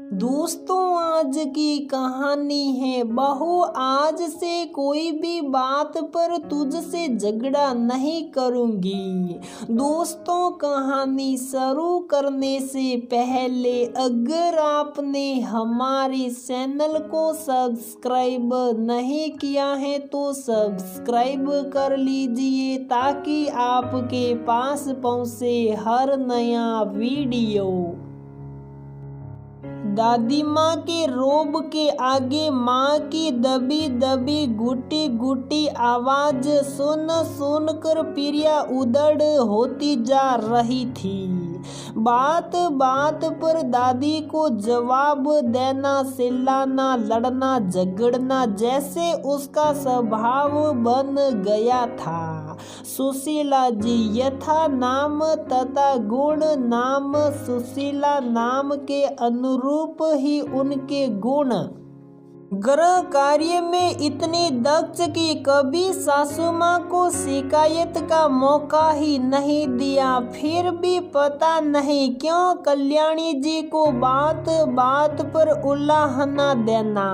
दोस्तों, आज की कहानी है। बहू, आज से कोई भी बात पर तुझसे झगड़ा नहीं करूंगी। दोस्तों, कहानी शुरू करने से पहले अगर आपने हमारे चैनल को सब्सक्राइब नहीं किया है तो सब्सक्राइब कर लीजिए ताकि आपके पास पहुंचे हर नया वीडियो। दादी माँ के रोब के आगे माँ की दबी दबी गुटी गुटी आवाज सुन सुन कर प्रिया उधड़ होती जा रही थी। बात बात पर दादी को जवाब देना, चिल्लाना, लड़ना, झगड़ना जैसे उसका स्वभाव बन गया था। सुशीला जी यथा नाम तथा गुण नाम, सुशीला नाम के अनुरूप ही उनके गुण। गृह कार्य में इतनी दक्ष कि कभी सासू माँ को शिकायत का मौका ही नहीं दिया। फिर भी पता नहीं क्यों कल्याणी जी को बात बात पर उलाहना देना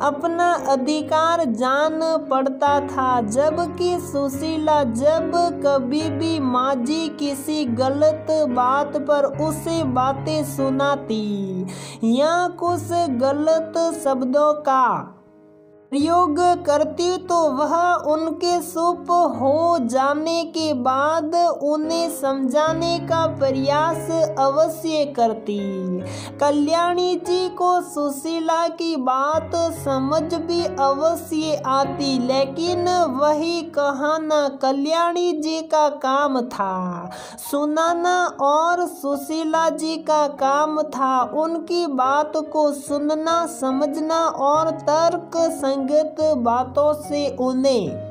अपना अधिकार जान पड़ता था। जबकि सुशीला जब कभी भी माँ जी किसी गलत बात पर उसे बातें सुनाती या कुछ गलत शब्दों का प्रयोग करती तो वह उनके चुप हो जाने के बाद उन्हें समझाने का प्रयास अवश्य करती। कल्याणी जी को सुशीला की बात समझ भी अवश्य आती, लेकिन वही कहना कल्याणी जी का काम था सुनाना और सुशीला जी का काम था उनकी बात को सुनना, समझना और तर्क संगत बातों से उन्हें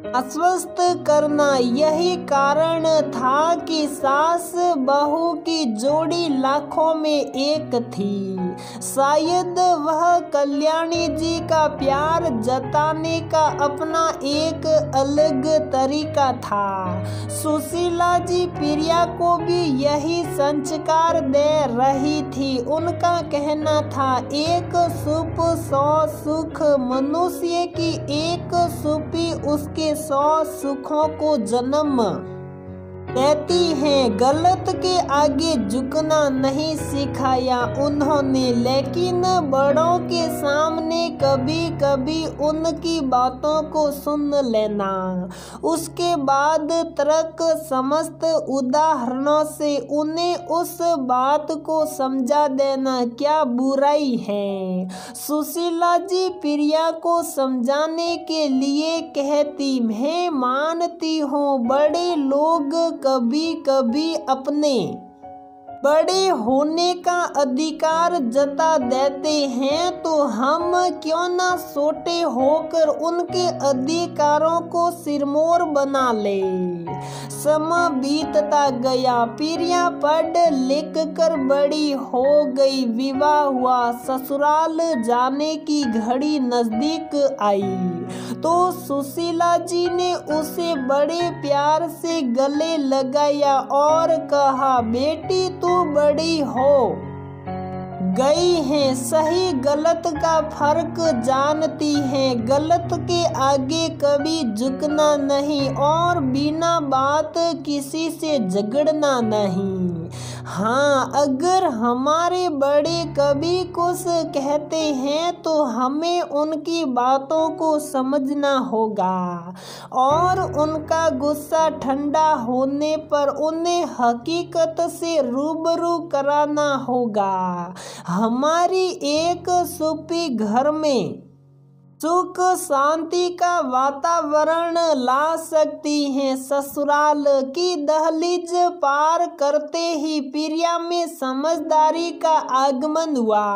आश्वस्त करना। यही कारण था कि सास बहू की जोड़ी लाखों में एक थी। शायद वह कल्याणी जी का प्यार जताने का अपना एक अलग तरीका था। सुशीला जी प्रिया को भी यही संस्कार दे रही थी। उनका कहना था, एक सुप 100 सुख, मनुष्य की एक सुपी उसके 100 सुखों को जन्म देती है। गलत के आगे झुकना नहीं सिखाया उन्होंने, लेकिन बड़ों के सामने कभी कभी उनकी बातों को सुन लेना, उसके बाद तर्क समस्त उदाहरणों से उन्हें उस बात को समझा देना क्या बुराई है। सुशीला जी प्रिया को समझाने के लिए कहती, मैं मानती हूँ बड़े लोग कभी कभी अपने बड़े होने का अधिकार जता देते हैं, तो हम क्यों ना छोटे होकर उनके अधिकारों को सिरमौर बना ले। समय बीतता गया, प्रिया पढ़ लिख कर बड़ी हो गई, विवाह हुआ, ससुराल जाने की घड़ी नजदीक आई तो सुशीला जी ने उसे बड़े प्यार से गले लगाया और कहा, बेटी तू बड़ी हो गई है, सही गलत का फर्क जानती है, गलत के आगे कभी झुकना नहीं और बिना बात किसी से झगड़ना नहीं। हाँ, अगर हमारे बड़े कभी कुछ कहते हैं तो हमें उनकी बातों को समझना होगा और उनका गुस्सा ठंडा होने पर उन्हें हकीकत से रूबरू कराना होगा। हमारी एक सुपी घर में सुख शांति का वातावरण ला सकती हैं। ससुराल की दहलीज पार करते ही प्रिया में समझदारी का आगमन हुआ।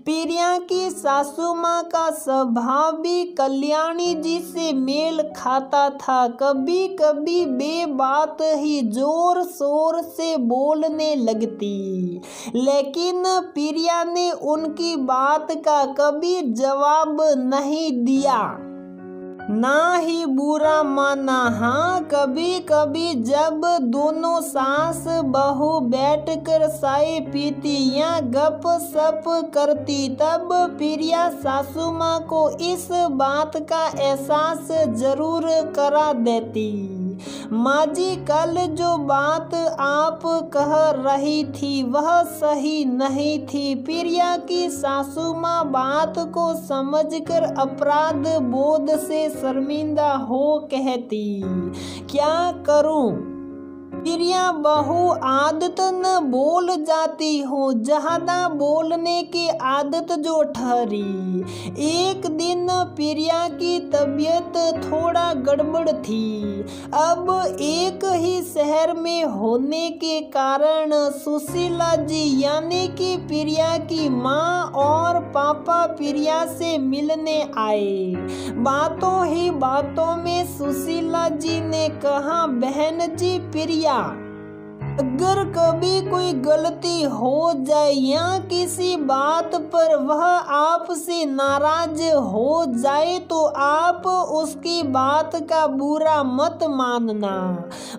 प्रिया की सासू माँ का स्वभाव भी कल्याणी जी से मेल खाता था। कभी कभी बेबात ही जोर शोर से बोलने लगती, लेकिन प्रिया ने उनकी बात का कभी जवाब नहीं दिया। ना ही बुरा माना। हाँ, कभी कभी जब दोनों सास बहू बैठकर चाय पीती या गप सप करती, तब प्रिया सासू माँ को इस बात का एहसास जरूर करा देती। माँ जी, कल जो बात आप कह रही थी वह सही नहीं थी। प्रिया की सासू माँ बात को समझकर अपराध बोध से शर्मिंदा हो कहती, क्या करूं? प्रिया बहू आदतन बोल जाती हो, ज्यादा बोलने की आदत जो ठहरी। एक दिन प्रिया की तबीयत थोड़ा गड़बड़ थी। अब एक ही शहर में होने के कारण सुशीला जी यानी कि प्रिया की माँ और पापा प्रिया से मिलने आए। बातों ही बातों में सुशीला जी ने कहा, बहन जी प्रिया, अगर कभी कोई गलती हो जाए या किसी बात पर वह आपसे नाराज हो जाए तो आप उसकी बात का बुरा मत मानना।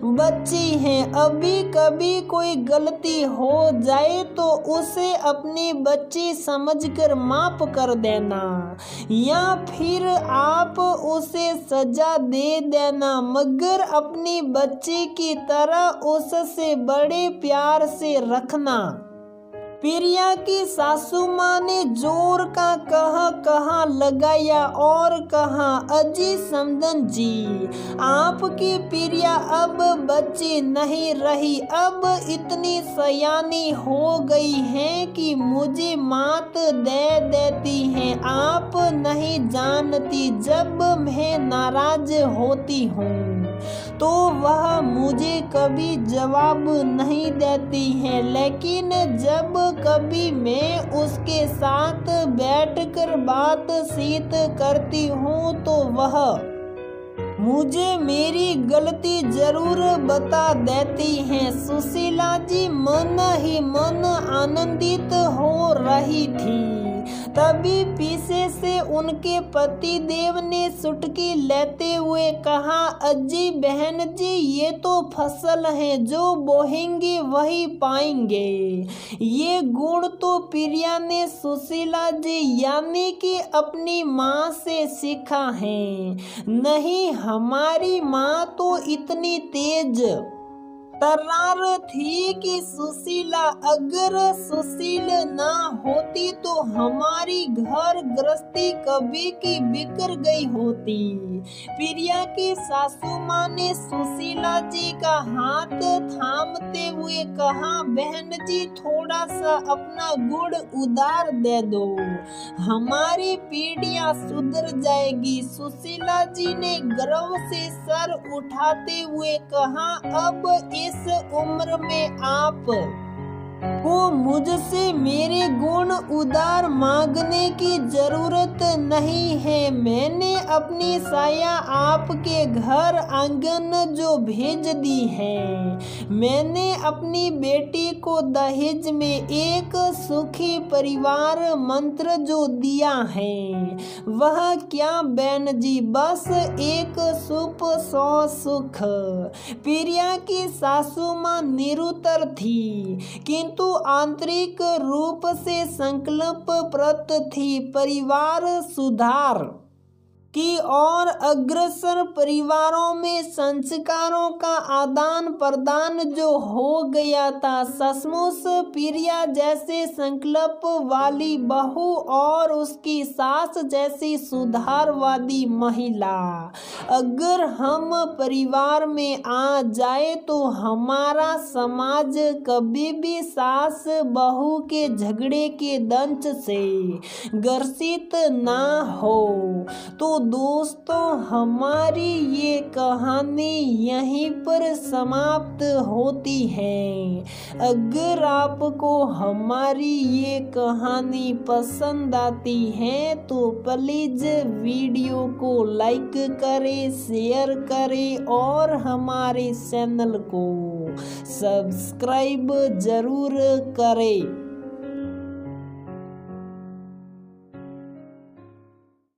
बच्ची हैं, अभी कभी कोई गलती हो जाए तो उसे अपनी बच्ची समझकर माफ कर देना या फिर आप उसे सजा दे देना, मगर अपनी बच्ची की तरह उससे बड़े प्यार से रखना। प्रिया की सासू माँ ने जोर का कहा लगाया और कहा, अजी समदन जी, आपकी प्रिया अब बच्ची नहीं रही, अब इतनी सयानी हो गई है कि मुझे मात दे देती हैं। आप नहीं जानती, जब मैं नाराज होती हूँ तो वह मुझे कभी जवाब नहीं देती है, लेकिन जब कभी मैं उसके साथ बैठकर बातचीत करती हूँ तो वह मुझे मेरी गलती जरूर बता देती हैं। सुशीला जी मन ही मन आनंदित हो रही थी। तभी पीछे से उनके पति देव ने चुटकी लेते हुए कहा, अजी बहन जी, ये तो फसल है, जो बोएंगे वही पाएंगे। ये गुण तो प्रिया ने सुशीला जी यानी कि अपनी माँ से सीखा है। नहीं, हमारी माँ तो इतनी तेज तर्रार थी कि सुशीला अगर सुशील ना होती तो हमारी घर गृहस्थी कभी की बिखर गई होती। प्रिया की सासू माँ ने सुशीला जी का हाथ थामते हुए कहा, बहन जी, थोड़ा सा अपना गुड़ उधार दे दो, हमारी पीढ़ियां सुधर जाएगी। सुशीला जी ने गर्व से सर उठाते हुए कहा, अब इस उम्र में आप को मुझसे मेरे गुण उधार मांगने की जरूरत नहीं है। मैंने अपनी साया आपके घर आंगन जो भेज दी है। मैंने अपनी बेटी को दहेज में एक सुखी परिवार मंत्र जो दिया है, वह क्या बहन जी, बस एक सुख सौ सुख। प्रिया की सासू माँ निरुत्तर थी, किंतु आंतरिक रूप से संकल्पप्रत थी परिवार सुधार की और अग्रसर। परिवारों में संस्कारों का आदान प्रदान जो हो गया था। सचमुच प्रिया जैसे संकल्प वाली बहू और उसकी सास जैसी सुधारवादी महिला अगर हम परिवार में आ जाए तो हमारा समाज कभी भी सास बहू के झगड़े के दंश से ग्रसित ना हो। तो दोस्तों, हमारी ये कहानी यहीं पर समाप्त होती है। अगर आपको हमारी ये कहानी पसंद आती है तो प्लीज वीडियो को लाइक करें, शेयर करें और हमारे चैनल को सब्सक्राइब जरूर करें।